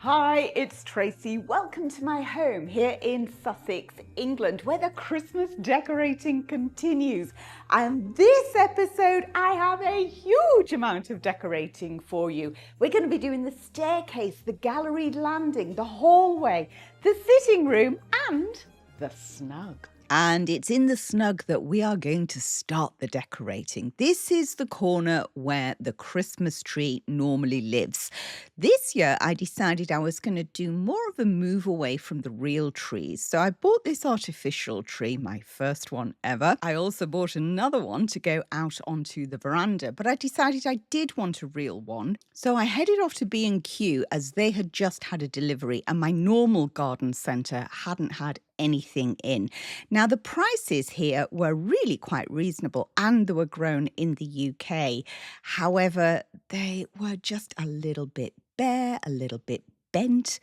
Hi, it's Tracy. Welcome to my home here in Sussex, England, where the Christmas decorating continues. And this episode, I have a huge amount of decorating for you. We're going to be doing the staircase, the galleried landing, the hallway, the sitting room, and the snug. And it's in the snug that we are going to start the decorating. This is the corner where the Christmas tree normally lives. This year, I decided I was going to do more of a move away from the real trees. So I bought this artificial tree, my first one ever. I also bought another one to go out onto the veranda, but I decided I did want a real one. So I headed off to B&Q as they had just had a delivery and my normal garden centre hadn't had anything in. Now, the prices here were really quite reasonable and they were grown in the UK. However, they were just a little bit bare, a little bit bent.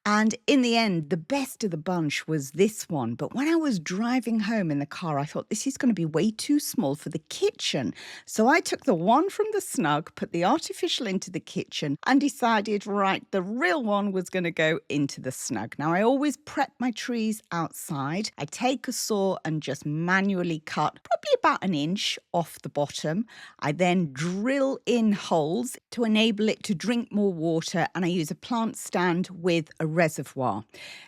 And in the end, the best of the bunch was this one. But when I was driving home in the car, I thought this is going to be way too small for the kitchen. So I took the one from the snug, put the artificial into the kitchen and decided, right, the real one was going to go into the snug. Now, I always prep my trees outside. I take a saw and just manually cut probably about an inch off the bottom. I then drill in holes to enable it to drink more water. And I use a plant stand with a reservoir.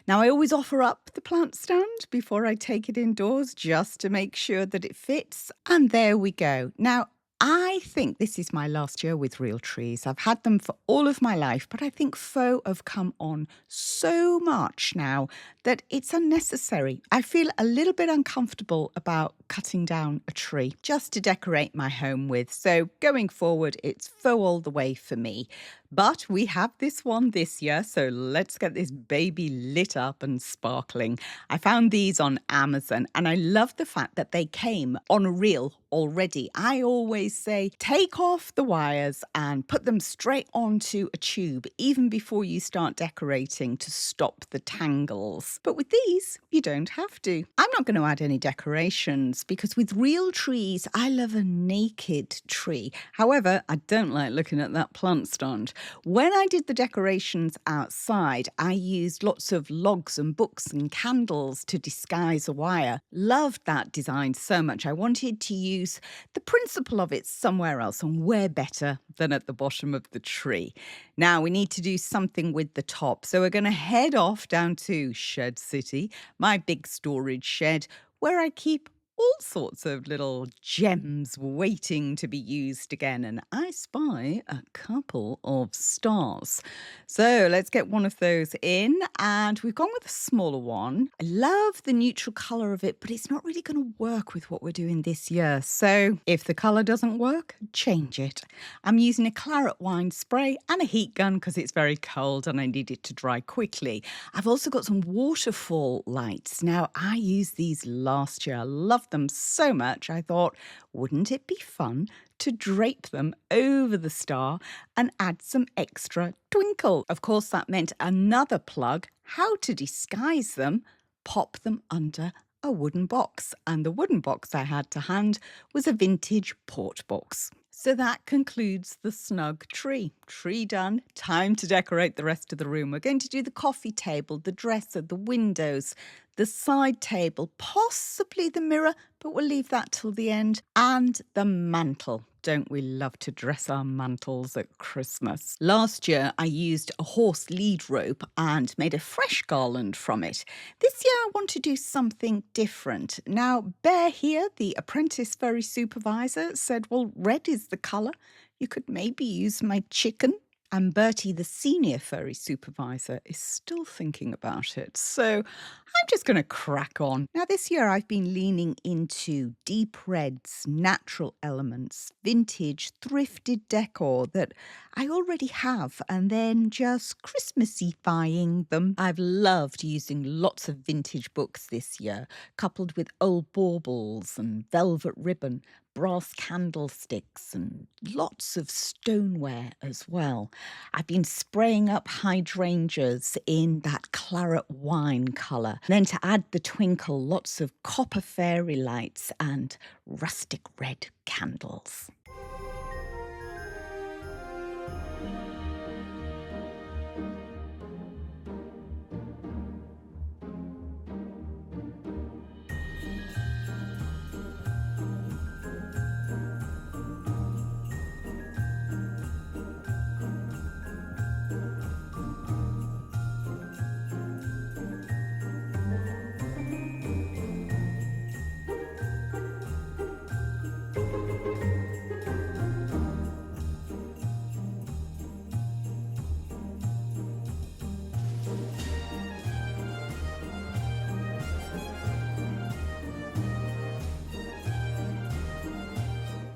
Now, I always offer up the plant stand before I take it indoors just to make sure that it fits. And there we go. Now, I think this is my last year with real trees. I've had them for all of my life, but I think faux have come on so much now that it's unnecessary. I feel a little bit uncomfortable about cutting down a tree just to decorate my home with. So going forward, it's faux all the way for me. But we have this one this year, so let's get this baby lit up and sparkling. I found these on Amazon and I love the fact that they came on a reel already. I always say take off the wires and put them straight onto a tube even before you start decorating to stop the tangles. But with these, you don't have to. I'm not going to add any decorations because with real trees, I love a naked tree. However, I don't like looking at that plant stand. When I did the decorations outside, I used lots of logs and books and candles to disguise a wire. Loved that design so much. I wanted to use the principle of it somewhere else, and where better than at the bottom of the tree. Now we need to do something with the top. So we're going to head off down to Shed City, my big storage shed, where I keep all sorts of little gems waiting to be used again. And I spy a couple of stars. So let's get one of those in. And we've gone with a smaller one. I love the neutral colour of it, but it's not really going to work with what we're doing this year. So if the colour doesn't work, change it. I'm using a claret wine spray and a heat gun because it's very cold and I need it to dry quickly. I've also got some waterfall lights. Now, I used these last year. I love them so much, I thought, wouldn't it be fun to drape them over the star and add some extra twinkle? Of course, that meant another plug, how to disguise them, pop them under a wooden box. And the wooden box I had to hand was a vintage porch box. So that concludes the snug tree. Tree done. Time to decorate the rest of the room. We're going to do the coffee table, the dresser, the windows, the side table, possibly the mirror, but we'll leave that till the end, and the mantle. Don't we love to dress our mantles at Christmas? Last year, I used a horse lead rope and made a fresh garland from it. This year, I want to do something different. Now, Bear here, the apprentice furry supervisor, said, well, red is the colour. You could maybe use my chicken. And Bertie, the senior furry supervisor, is still thinking about it. So I'm just going to crack on. Now, this year I've been leaning into deep reds, natural elements, vintage, thrifted decor that I already have, and then just Christmassifying them. I've loved using lots of vintage books this year, coupled with old baubles and velvet ribbon, brass candlesticks and lots of stoneware as well. I've been spraying up hydrangeas in that claret wine colour. Then to add the twinkle, lots of copper fairy lights and rustic red candles.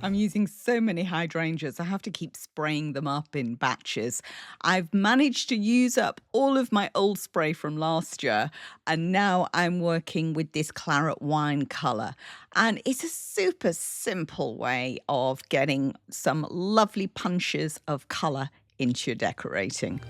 I'm using so many hydrangeas, I have to keep spraying them up in batches. I've managed to use up all of my old spray from last year, and now I'm working with this claret wine colour. And it's a super simple way of getting some lovely punches of colour into your decorating.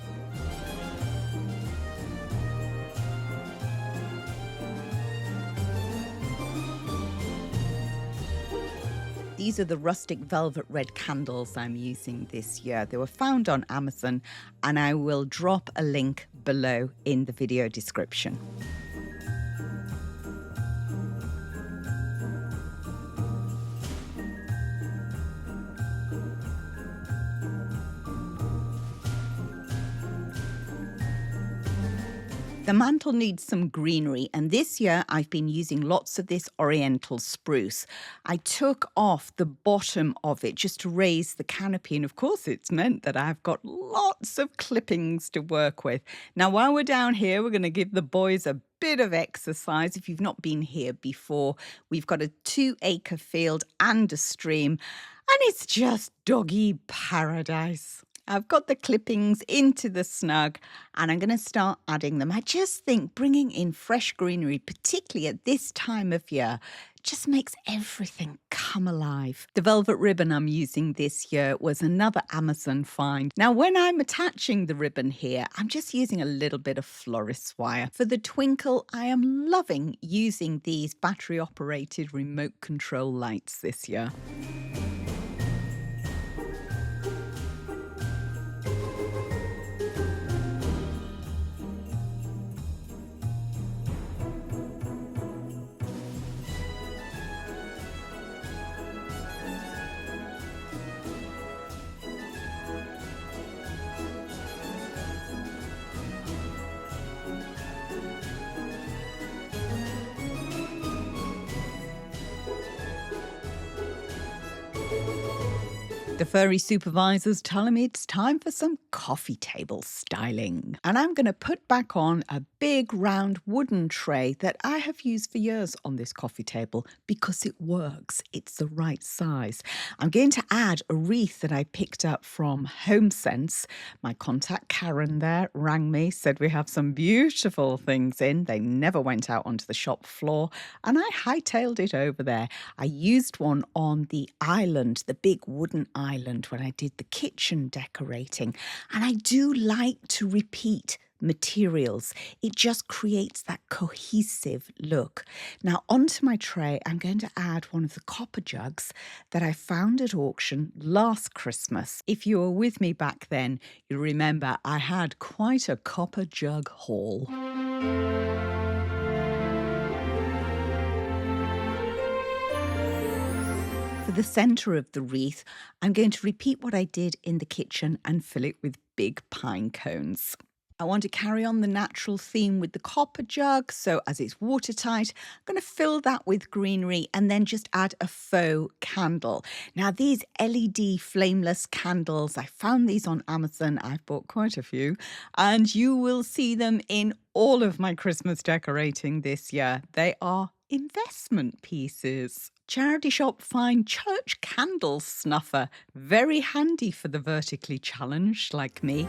These are the rustic velvet red candles I'm using this year. They were found on Amazon, and I will drop a link below in the video description. The mantle needs some greenery, and this year I've been using lots of this oriental spruce. I took off the bottom of it just to raise the canopy, and of course it's meant that I've got lots of clippings to work with. Now while we're down here, we're going to give the boys a bit of exercise. If you've not been here before, we've got a 2-acre field and a stream, and it's just doggy paradise. I've got the clippings into the snug, and I'm going to start adding them. I just think bringing in fresh greenery, particularly at this time of year, just makes everything come alive. The velvet ribbon I'm using this year was another Amazon find. Now, when I'm attaching the ribbon here, I'm just using a little bit of florist wire. For the twinkle, I am loving using these battery-operated remote control lights this year. The furry supervisor's telling me it's time for some coffee table styling. And I'm going to put back on a big round wooden tray that I have used for years on this coffee table because it works. It's the right size. I'm going to add a wreath that I picked up from HomeSense. My contact Karen there rang me, said we have some beautiful things in. They never went out onto the shop floor, and I hightailed it over there. I used one on the island, the big wooden island, when I did the kitchen decorating. And I do like to repeat materials. It just creates that cohesive look. Now onto my tray, I'm going to add one of the copper jugs that I found at auction last Christmas. If you were with me back then, you remember I had quite a copper jug haul. For the centre of the wreath, I'm going to repeat what I did in the kitchen and fill it with big pine cones. I want to carry on the natural theme with the copper jug, so as it's watertight, I'm going to fill that with greenery and then just add a faux candle. Now these LED flameless candles, I found these on Amazon. I've bought quite a few, and you will see them in all of my Christmas decorating this year. They are investment pieces. Charity shop find church candle snuffer. Very handy for the vertically challenged like me.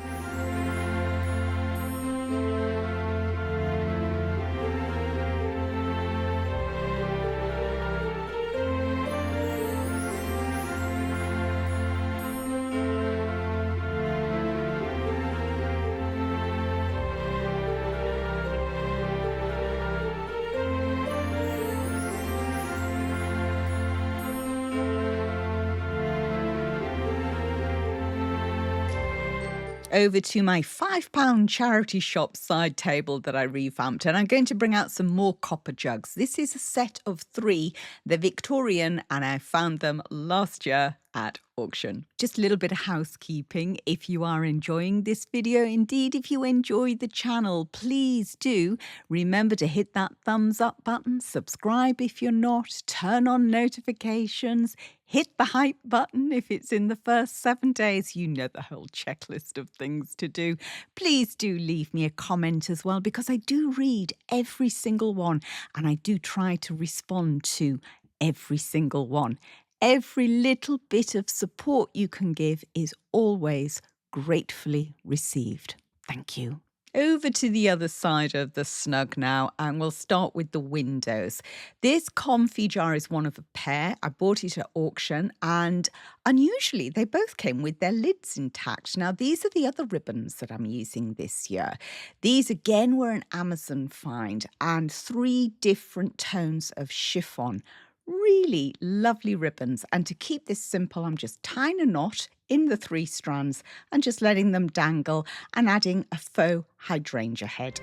Over to my £5 charity shop side table that I revamped, and I'm going to bring out some more copper jugs. This is a set of 3. They're Victorian, and I found them last year at auction. Just a little bit of housekeeping. If you are enjoying this video, indeed, if you enjoy the channel, please do remember to hit that thumbs up button, subscribe if you're not, turn on notifications, hit the hype button if it's in the first 7 days. You know the whole checklist of things to do. Please do leave me a comment as well, because I do read every single one and I do try to respond to every single one. every little bit of support you can give is always gratefully received. Thank you. Over to the other side of the snug now, and we'll start with the windows. This comfy jar is one of a pair. I bought it at auction, and unusually they both came with their lids intact. Now, these are the other ribbons that I'm using this year. These again were an Amazon find, and 3 different tones of chiffon. Really lovely ribbons, and to keep this simple, I'm just tying a knot in the 3 strands and just letting them dangle and adding a faux hydrangea head.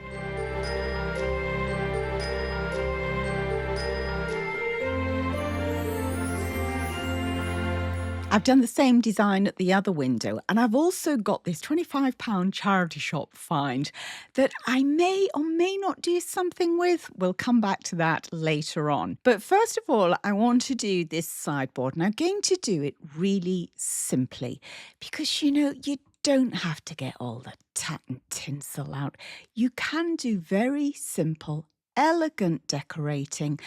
I've done the same design at the other window, and I've also got this £25 charity shop find that I may or may not do something with. We'll come back to that later on. But first of all, I want to do this sideboard, and I'm going to do it really simply because, you don't have to get all the tat and tinsel out. You can do very simple, elegant decorating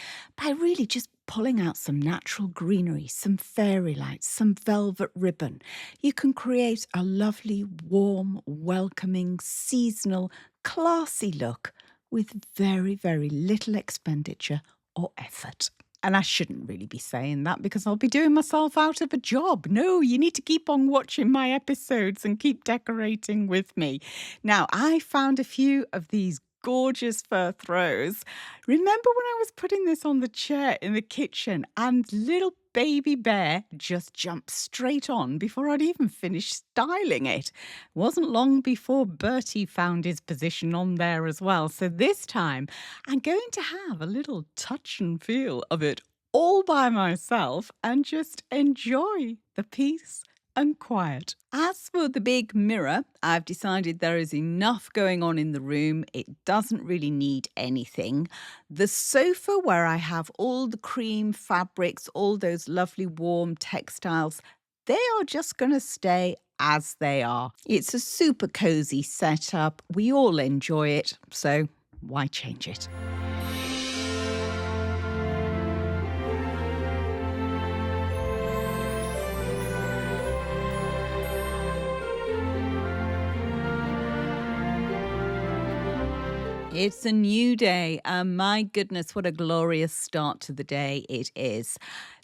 by really just pulling out some natural greenery, some fairy lights, some velvet ribbon. You can create a lovely, warm, welcoming, seasonal, classy look with very, very little expenditure or effort. And I shouldn't really be saying that because I'll be doing myself out of a job. No, you need to keep on watching my episodes and keep decorating with me. Now, I found a few of these gorgeous fur throws. Remember when I was putting this on the chair in the kitchen and little baby bear just jumped straight on before I'd even finished styling it? It wasn't long before Bertie found his position on there as well. So this time I'm going to have a little touch and feel of it all by myself and just enjoy the peace and quiet. As for the big mirror, I've decided there is enough going on in the room. It doesn't really need anything. The sofa where I have all the cream fabrics, all those lovely warm textiles, they are just going to stay as they are. It's a super cozy setup. We all enjoy it, so why change it? It's a new day, and my goodness, what a glorious start to the day it is.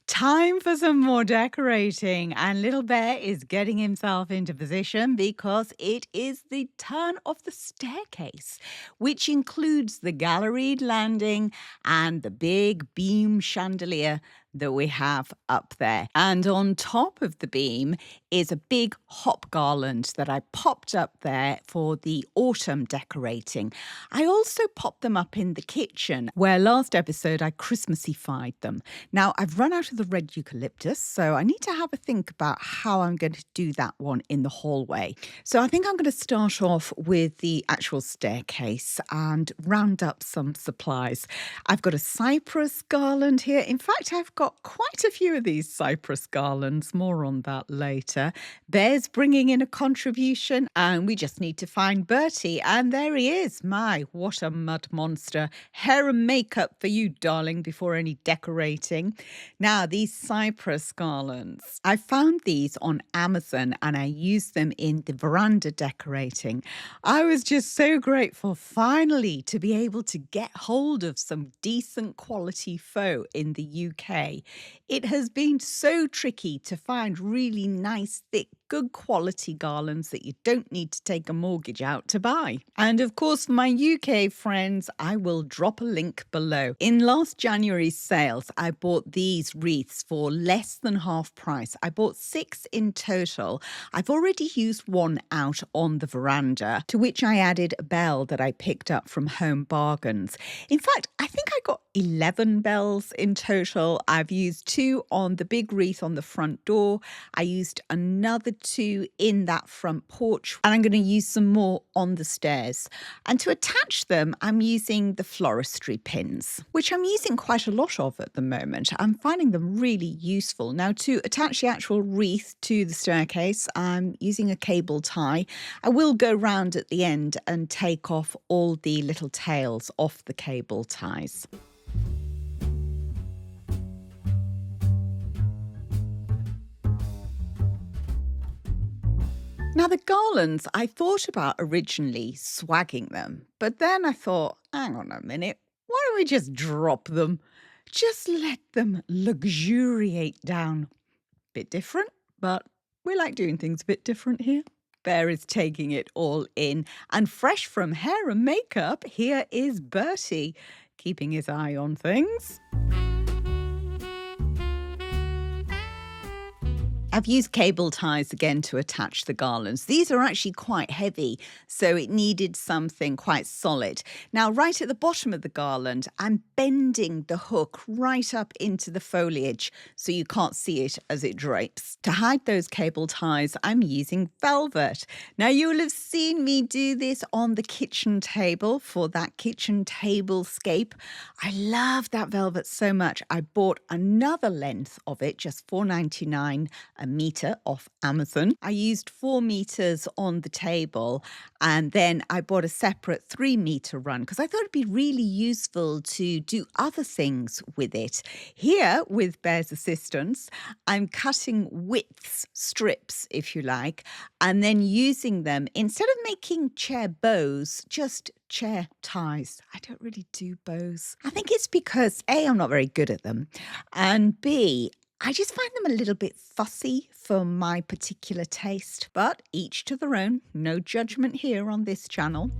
Time for some more decorating, and little bear is getting himself into position because it is the turn of the staircase, which includes the galleried landing and the big beam chandelier that we have up there. And on top of the beam is a big hop garland that I popped up there for the autumn decorating. I also popped them up in the kitchen where last episode I Christmassified them. Now I've run out of the red eucalyptus, so I need to have a think about how I'm going to do that one in the hallway. So I think I'm going to start off with the actual staircase and round up some supplies. I've got a cypress garland here. In fact, I've got quite a few of these cypress garlands, more on that later. Bear's bringing in a contribution, and we just need to find Bertie, and there he is. My, what a mud monster. Hair and makeup for you, darling, before any decorating. Now, these cypress garlands, I found these on Amazon and I used them in the veranda decorating. I was just so grateful finally to be able to get hold of some decent quality faux in the UK. It has been so tricky to find really nice, thick, good quality garlands that you don't need to take a mortgage out to buy. And of course, for my UK friends, I will drop a link below. In last January's sales, I bought these wreaths for less than half price. I bought 6 in total. I've already used one out on the veranda, to which I added a bell that I picked up from Home Bargains. In fact, I think I got 11 bells in total. I've used 2 on the big wreath on the front door. I used another 2 in that front porch, and I'm going to use some more on the stairs. And to attach them, I'm using the floristry pins, which I'm using quite a lot of at the moment. I'm finding them really useful. Now, to attach the actual wreath to the staircase, I'm using a cable tie. I will go round at the end and take off all the little tails off the cable ties. Now, the garlands, I thought about originally swagging them, but then I thought, hang on a minute, why don't we just drop them? Just let them luxuriate down. Bit different, but we like doing things a bit different here. Bear is taking it all in, and fresh from hair and makeup, here is Bertie, keeping his eye on things. I've used cable ties again to attach the garlands. These are actually quite heavy, so it needed something quite solid. Now, right at the bottom of the garland, I'm bending the hook right up into the foliage so you can't see it as it drapes. To hide those cable ties, I'm using velvet. Now, you will have seen me do this on the kitchen table for that kitchen tablescape. I love that velvet so much. I bought another length of it, just $4.99 a meter off Amazon. I used 4 meters on the table, and then I bought a separate 3-meter run because I thought it'd be really useful to do other things with it. Here, with Bear's assistance, I'm cutting widths, strips, if you like, and then using them instead of making chair bows, just chair ties. I don't really do bows. I think it's because A, I'm not very good at them, and B, I just find them a little bit fussy for my particular taste, but each to their own. No judgment here on this channel.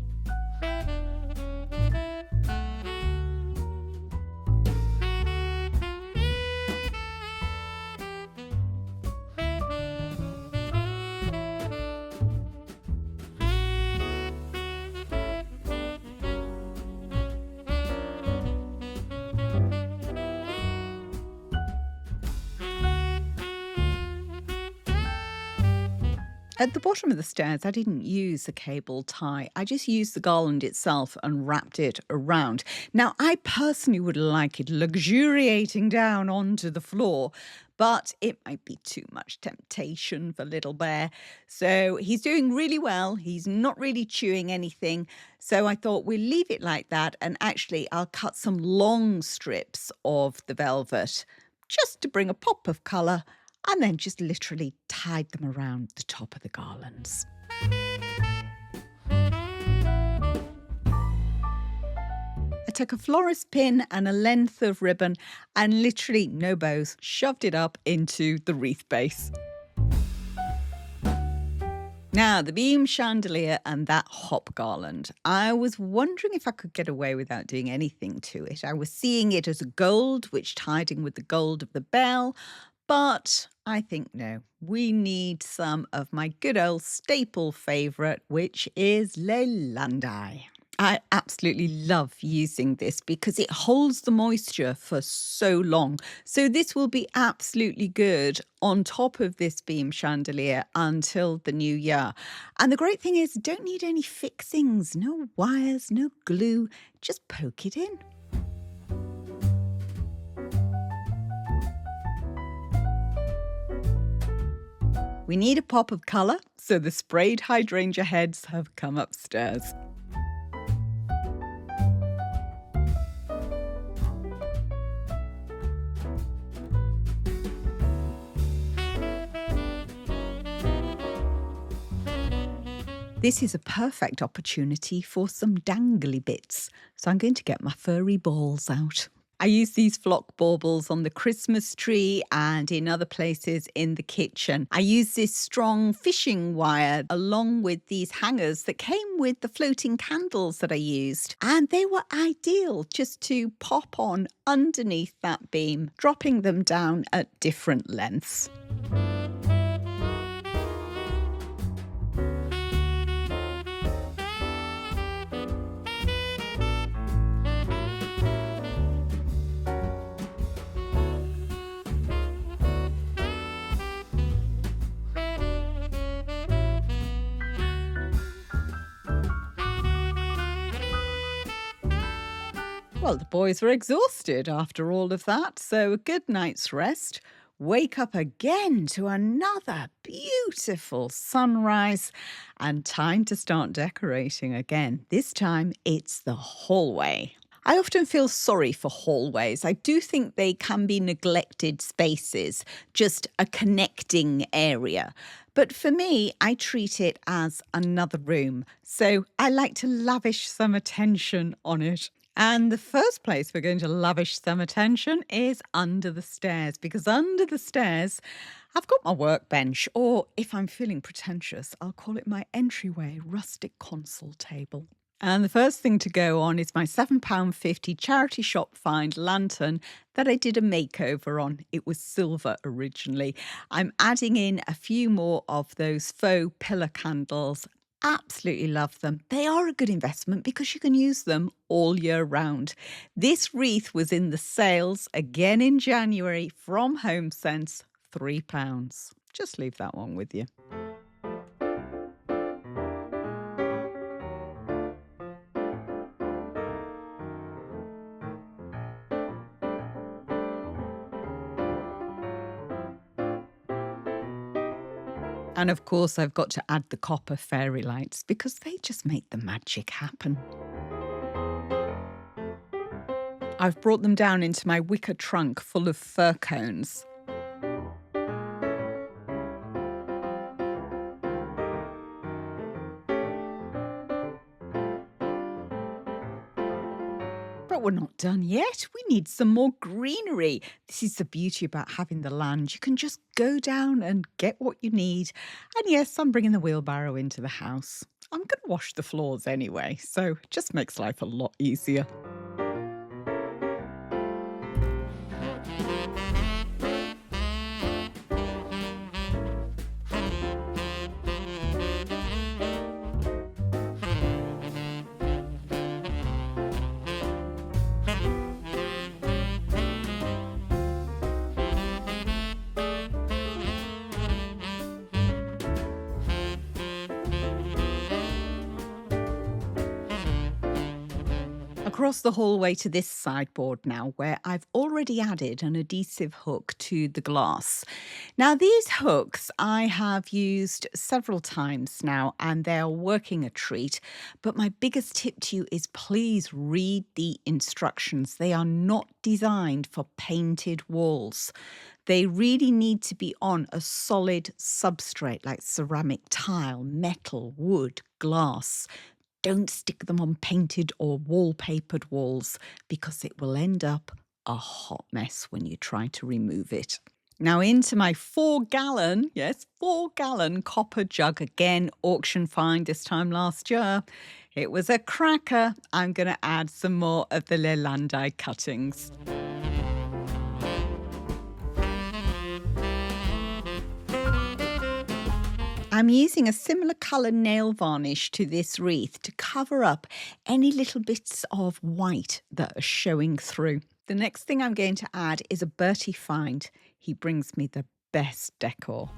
At the bottom of the stairs, I didn't use a cable tie. I just used the garland itself and wrapped it around. Now, I personally would like it luxuriating down onto the floor, but it might be too much temptation for little Bear. So he's doing really well. He's not really chewing anything. So I thought we'll leave it like that. And actually, I'll cut some long strips of the velvet just to bring a pop of colour, and then just literally tied them around the top of the garlands. I took a florist pin and a length of ribbon and literally, no bows, shoved it up into the wreath base. Now, the beam chandelier and that hop garland. I was wondering if I could get away without doing anything to it. I was seeing it as a gold, which tied in with the gold of the bell. But I think no, we need some of my good old staple favourite, which is Leilandi. I absolutely love using this because it holds the moisture for so long. So this will be absolutely good on top of this beam chandelier until the new year. And the great thing is, don't need any fixings, no wires, no glue, just poke it in. We need a pop of colour, so the sprayed hydrangea heads have come upstairs. This is a perfect opportunity for some dangly bits, so I'm going to get my furry balls out. I use these flock baubles on the Christmas tree and in other places in the kitchen. I use this strong fishing wire along with these hangers that came with the floating candles that I used. And they were ideal just to pop on underneath that beam, dropping them down at different lengths. Well, the boys were exhausted after all of that, so a good night's rest. Wake up again to another beautiful sunrise and time to start decorating again. This time it's the hallway. I often feel sorry for hallways. I do think they can be neglected spaces, just a connecting area. But for me, I treat it as another room. So I like to lavish some attention on it. And the first place we're going to lavish some attention is under the stairs, because under the stairs, I've got my workbench, or if I'm feeling pretentious, I'll call it my entryway rustic console table. And the first thing to go on is my £7.50 charity shop find lantern that I did a makeover on. It was silver originally. I'm adding in a few more of those faux pillar candles. Absolutely love them. They are a good investment because you can use them all year round. This wreath was in the sales again in January from HomeSense, £3. Just leave that one with you. And of course, I've got to add the copper fairy lights because they just make the magic happen. I've brought them down into my wicker trunk full of fir cones. But we're not done yet. We need some more greenery. This is the beauty about having the land. You can just go down and get what you need. And yes, I'm bringing the wheelbarrow into the house. I'm going to wash the floors anyway, so it just makes life a lot easier. Across the hallway to this sideboard now, where I've already added an adhesive hook to the glass. Now, these hooks I have used several times now, and they are working a treat. But my biggest tip to you is please read the instructions. They are not designed for painted walls. They really need to be on a solid substrate like ceramic tile, metal, wood, glass. Don't stick them on painted or wallpapered walls because it will end up a hot mess when you try to remove it. Now into my 4-gallon, yes, 4-gallon copper jug, again, auction find this time last year. It was a cracker. I'm going to add some more of the Leylandii cuttings. I'm using a similar colour nail varnish to this wreath to cover up any little bits of white that are showing through. The next thing I'm going to add is a Bertie find. He brings me the best decor.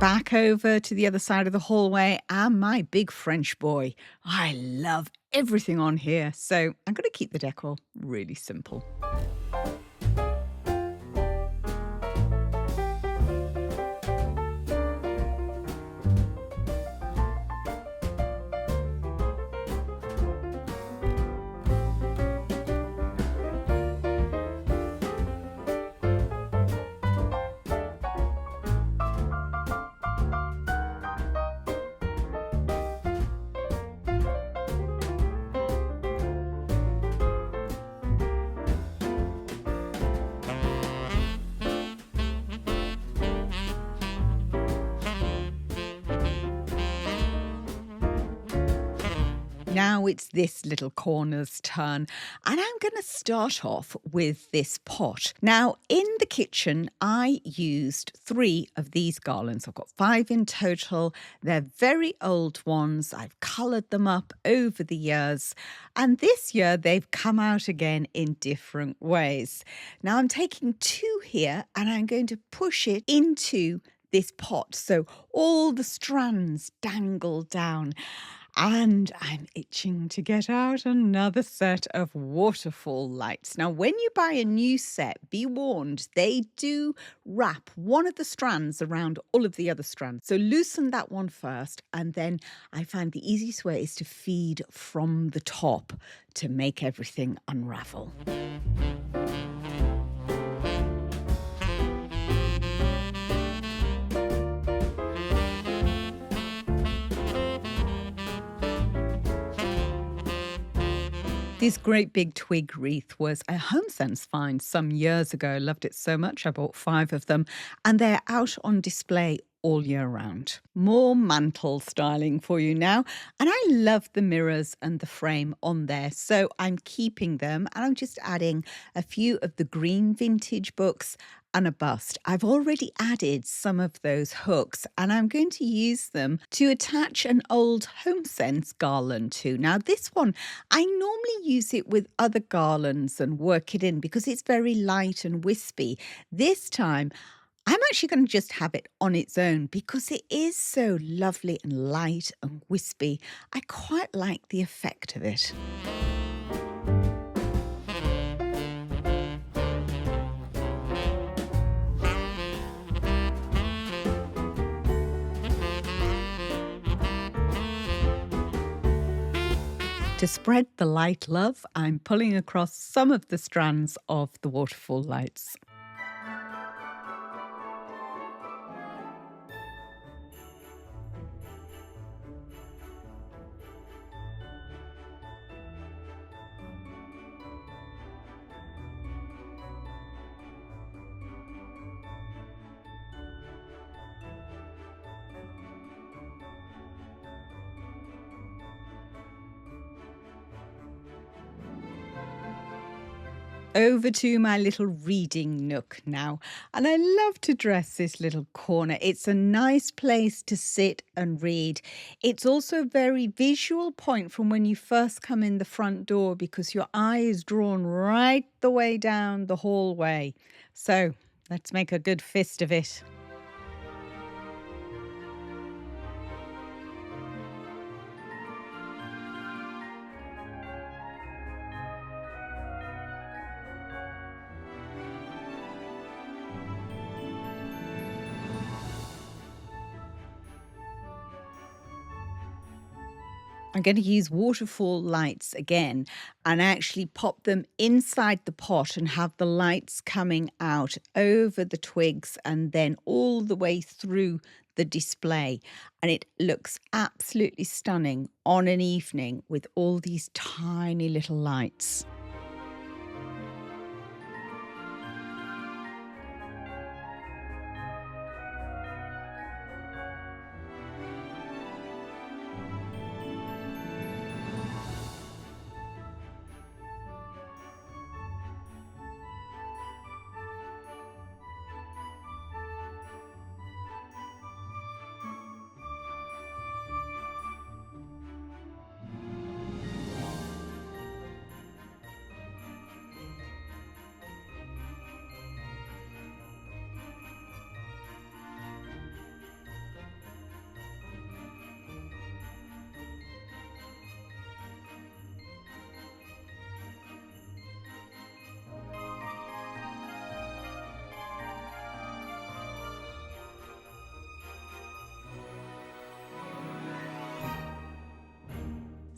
Back over to the other side of the hallway and my big French boy. I love everything on here, so I'm going to keep the decor really simple. Now it's this little corner's turn, and I'm going to start off with this pot. Now, in the kitchen, I used 3 of these garlands. I've got 5 in total. They're very old ones. I've coloured them up over the years, and this year they've come out again in different ways. Now, I'm taking 2 here, and I'm going to push it into this pot so all the strands dangle down. And I'm itching to get out another set of waterfall lights. Now, when you buy a new set, be warned, they do wrap one of the strands around all of the other strands. So loosen that one first, and then I find the easiest way is to feed from the top to make everything unravel. This great big twig wreath was a HomeSense find some years ago. Loved it so much, I bought 5 of them, and they're out on display all year round. More mantle styling for you now, and I love the mirrors and the frame on there, so I'm keeping them, and I'm just adding a few of the green vintage books and a bust. I've already added some of those hooks, and I'm going to use them to attach an old HomeSense garland to. Now, this one, I normally use it with other garlands and work it in because it's very light and wispy. This time, I'm actually going to just have it on its own because it is so lovely and light and wispy. I quite like the effect of it. To spread the light love, I'm pulling across some of the strands of the waterfall lights. Over to my little reading nook now, and I love to dress this little corner. It's a nice place to sit and read. It's also a very visual point from when you first come in the front door because your eye is drawn right the way down the hallway. So let's make a good fist of it. I'm going to use waterfall lights again and actually pop them inside the pot and have the lights coming out over the twigs and then all the way through the display. And it looks absolutely stunning on an evening with all these tiny little lights.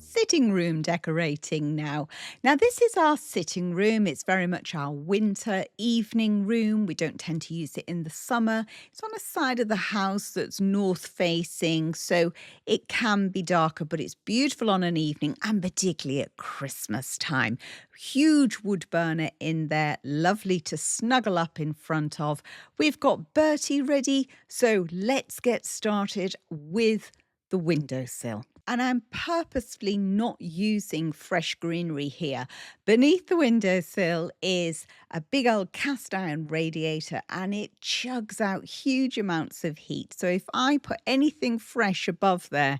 Sitting room decorating now. Now this is our sitting room. It's very much our winter evening room. We don't tend to use it in the summer. It's on a side of the house that's north facing, so it can be darker, but it's beautiful on an evening and particularly at Christmas time. Huge wood burner in there, lovely to snuggle up in front of. We've got Bertie ready, so let's get started with the windowsill. And I'm purposefully not using fresh greenery here. Beneath the windowsill is a big old cast iron radiator and it chugs out huge amounts of heat. So if I put anything fresh above there,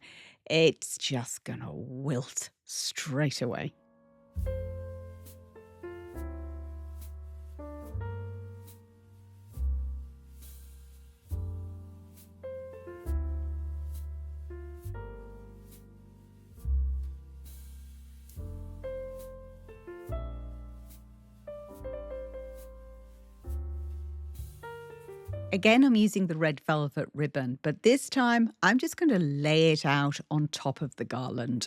it's just gonna wilt straight away. Again, I'm using the red velvet ribbon, but this time I'm just going to lay it out on top of the garland.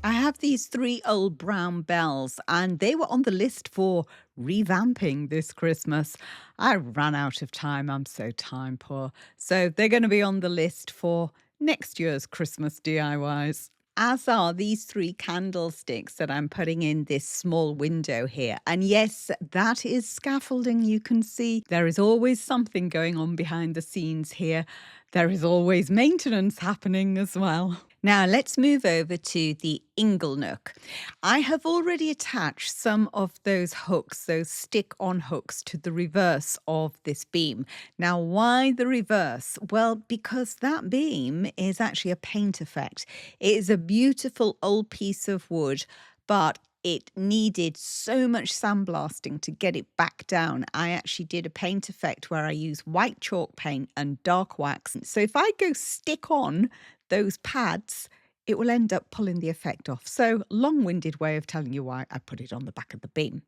I have these 3 old brown bells, and they were on the list for revamping this Christmas. I ran out of time. I'm so time poor. So they're going to be on the list for next year's Christmas DIYs. As are these 3 candlesticks that I'm putting in this small window here. And yes, that is scaffolding. You can see there is always something going on behind the scenes here. There is always maintenance happening as well. Now let's move over to the ingle nook. I have already attached some of those hooks, those stick-on hooks, to the reverse of this beam. Now, why the reverse? Well, because that beam is actually a paint effect. It is a beautiful old piece of wood, but it needed so much sandblasting to get it back down. I actually did a paint effect where I use white chalk paint and dark wax. So if I go stick on those pads, it will end up pulling the effect off. So long-winded way of telling you why I put it on the back of the beam.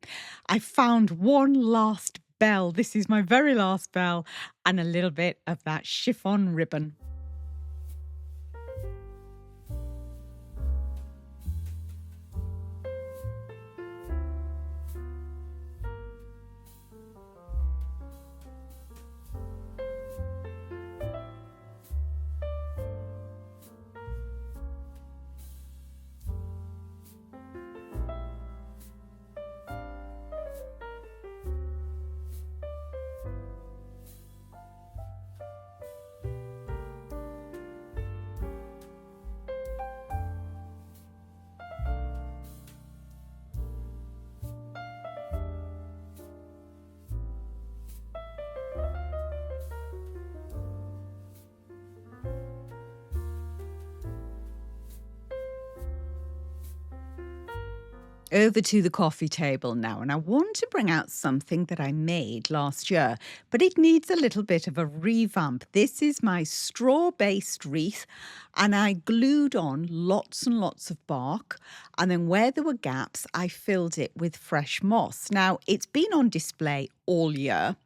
I found one last bell. This is my very last bell, and a little bit of that chiffon ribbon. Over to the coffee table now, and I want to bring out something that I made last year, but it needs a little bit of a revamp. This is my straw-based wreath, and I glued on lots and lots of bark, and then where there were gaps, I filled it with fresh moss. Now, it's been on display all year.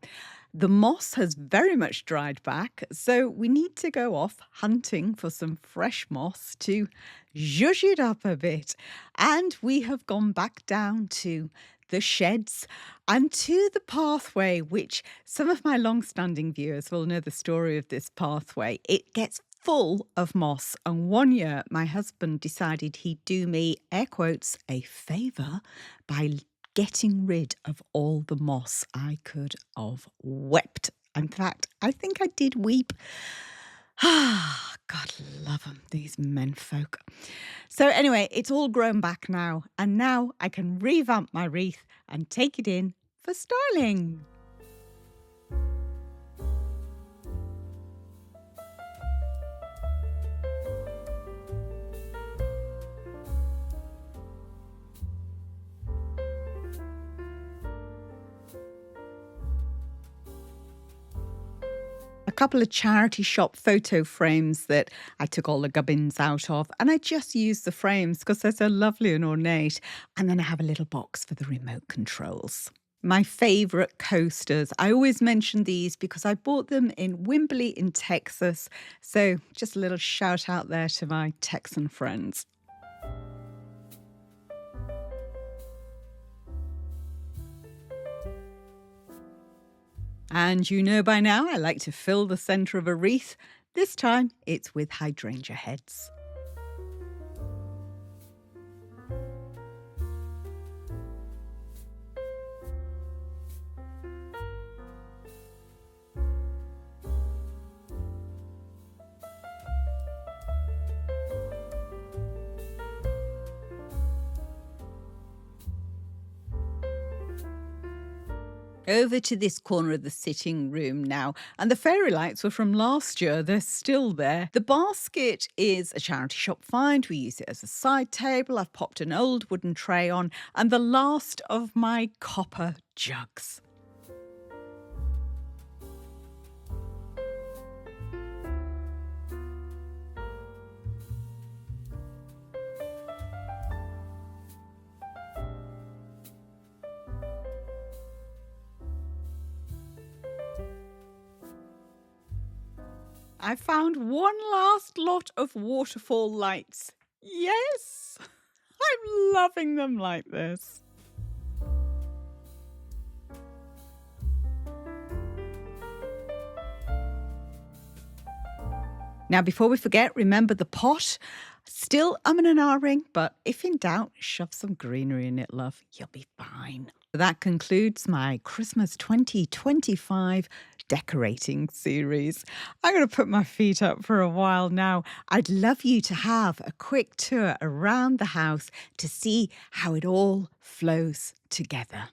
The moss has very much dried back, so we need to go off hunting for some fresh moss to zhuzh it up a bit. And we have gone back down to the sheds and to the pathway, which some of my long-standing viewers will know the story of this pathway. It gets full of moss, and one year my husband decided he'd do me, air quotes, a favour by getting rid of all the moss. I could have wept. In fact, I think I did weep. Ah, God love them, these men folk. So anyway, it's all grown back now, and now I can revamp my wreath and take it in for styling. A couple of charity shop photo frames that I took all the gubbins out of, and I just used the frames because they're so lovely and ornate. And then I have a little box for the remote controls. My favourite coasters. I always mention these because I bought them in Wimberley in Texas. So just a little shout out there to my Texan friends. And you know by now I like to fill the centre of a wreath. This time it's with hydrangea heads. Over to this corner of the sitting room now, and the fairy lights were from last year. They're still there. The basket is a charity shop find. We use it as a side table. I've popped an old wooden tray on, and the last of my copper jugs. I found one last lot of waterfall lights. Yes, I'm loving them like this. Now, before we forget, remember the pot. Still umming and ahhing, but if in doubt, shove some greenery in it, love. You'll be fine. That concludes my Christmas 2025 decorating series. I'm going to put my feet up for a while now. I'd love you to have a quick tour around the house to see how it all flows together.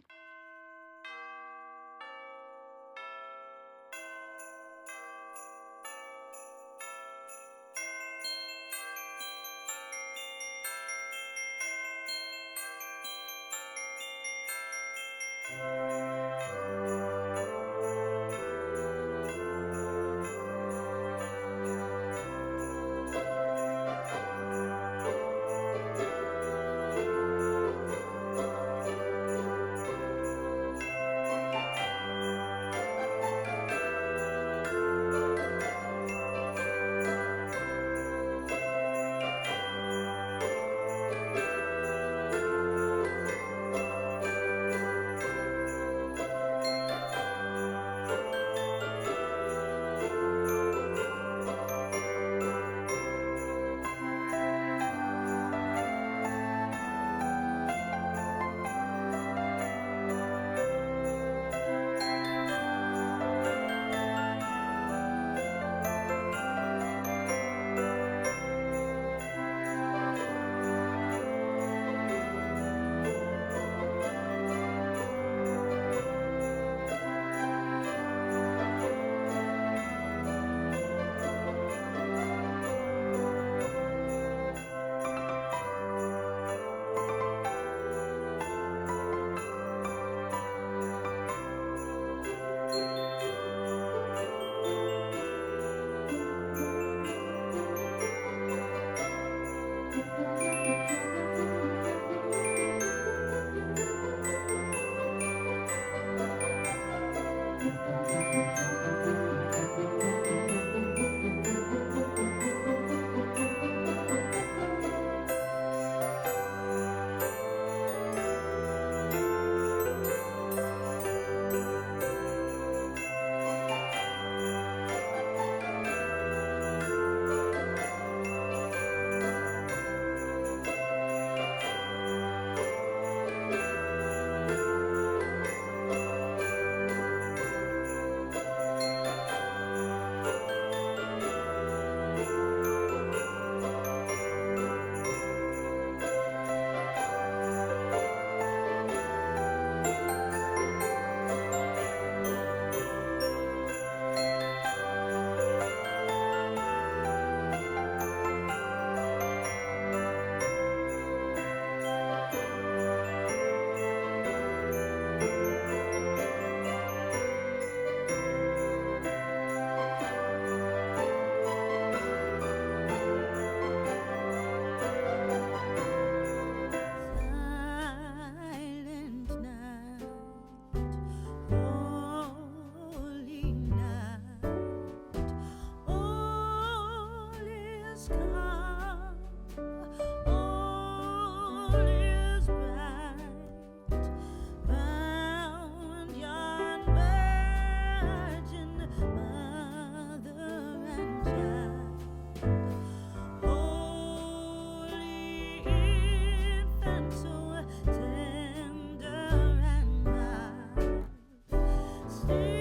Christmas.